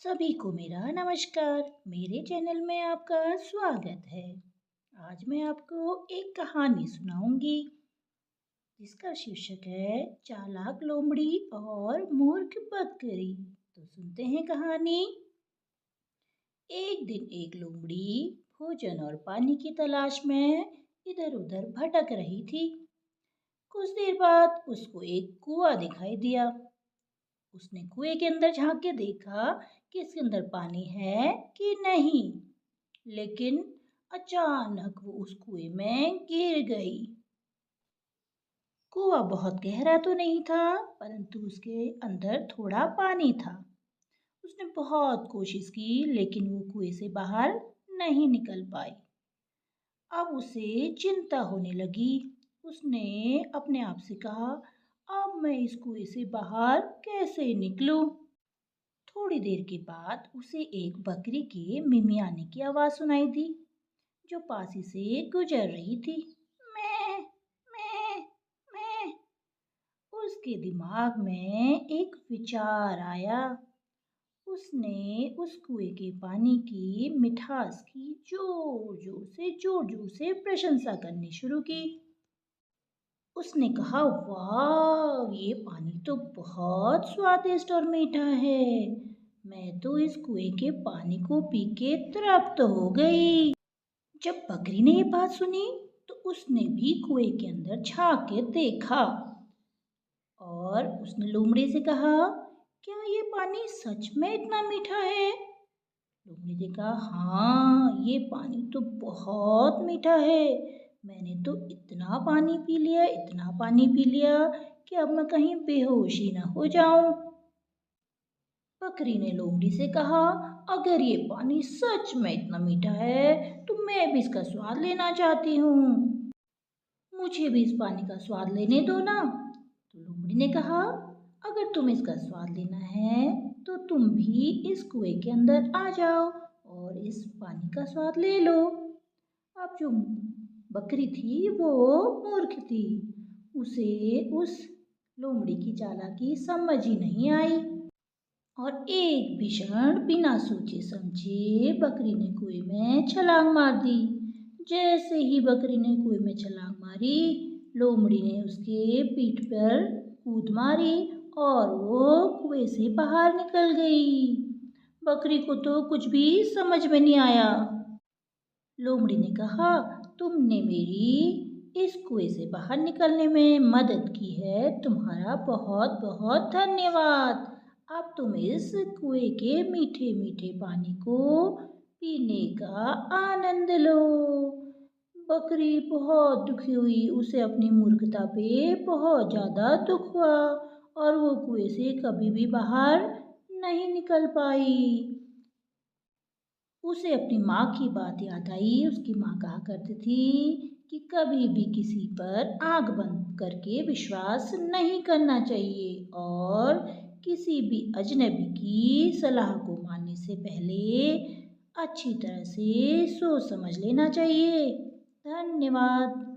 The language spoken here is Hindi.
सभी को मेरा नमस्कार। मेरे चैनल में आपका स्वागत है। आज मैं आपको एक कहानी सुनाऊंगी जिसका शीर्षक है चालाक लोमड़ी और मूर्ख बकरी। तो सुनते हैं कहानी। एक दिन एक लोमड़ी भोजन और पानी की तलाश में इधर उधर भटक रही थी। कुछ देर बाद उसको एक कुआं दिखाई दिया। उसने कुएं के अंदर झांक के देखा कि इसके अंदर पानी है कि नहीं, लेकिन अचानक वो उस कुएं में गिर गई। कुआं बहुत गहरा तो नहीं था, परंतु उसके अंदर थोड़ा पानी था। उसने बहुत कोशिश की, लेकिन वो कुएं से बाहर नहीं निकल पाई। अब उसे चिंता होने लगी। उसने अपने आप से कहा, अब मैं इस कुएं से बाहर कैसे निकलूं? थोड़ी देर के बाद उसे एक बकरी के मिमियाने की आवाज़ सुनाई दी, जो पास ही से गुजर रही थी। मैं मैं मैं उसके दिमाग में एक विचार आया। उसने उस कुएं के पानी की मिठास की जोर जोर से प्रशंसा करनी शुरू की। उसने कहा, वाह, ये पानी तो बहुत स्वादिष्ट और मीठा है। मैं तो इस कुएं के पानी को पी के तृप्त हो गई। जब बकरी ने ये बात सुनी तो उसने भी कुएं के अंदर झांक के देखा और उसने लोमड़ी से कहा, क्या ये पानी सच में इतना मीठा है? लोमड़ी ने कहा, हाँ, ये पानी तो बहुत मीठा है। मैंने तो इतना पानी पी लिया कि अब मैं कहीं बेहोश ही ना हो जाऊं। बकरी ने लोमड़ी से कहा, अगर ये पानी सच में इतना मीठा है तो मैं भी इसका स्वाद लेना चाहती हूँ। मुझे भी इस पानी का स्वाद लेने दो ना। तो लोमड़ी ने कहा, अगर तुम्हें इसका स्वाद लेना है तो तुम भी इस कुएं के अंदर आ जाओ और इस पानी का स्वाद ले लो। अब जो बकरी थी वो मूर्ख थी। उसे उस लोमड़ी की चालाकी समझ ही नहीं आई और एक भी क्षण बिना सोचे समझे बकरी ने कुएं में छलांग मार दी। जैसे ही बकरी ने कुएं में छलांग मारी, लोमड़ी ने उसके पीठ पर कूद मारी और वो कुएं से बाहर निकल गई। बकरी को तो कुछ भी समझ में नहीं आया। लोमड़ी ने कहा, तुमने मेरी इस कुएं से बाहर निकलने में मदद की है, तुम्हारा बहुत बहुत धन्यवाद। अब तुम इस कुएं के मीठे मीठे पानी को पीने का आनंद लो। बकरी बहुत दुखी हुई। उसे अपनी मूर्खता पे बहुत ज़्यादा दुख हुआ और वो कुएं से कभी भी बाहर नहीं निकल पाई। उसे अपनी माँ की बात याद आई। उसकी माँ कहा करती थी कि कभी भी किसी पर आँख बंद करके विश्वास नहीं करना चाहिए और किसी भी अजनबी की सलाह को मानने से पहले अच्छी तरह से सोच समझ लेना चाहिए। धन्यवाद।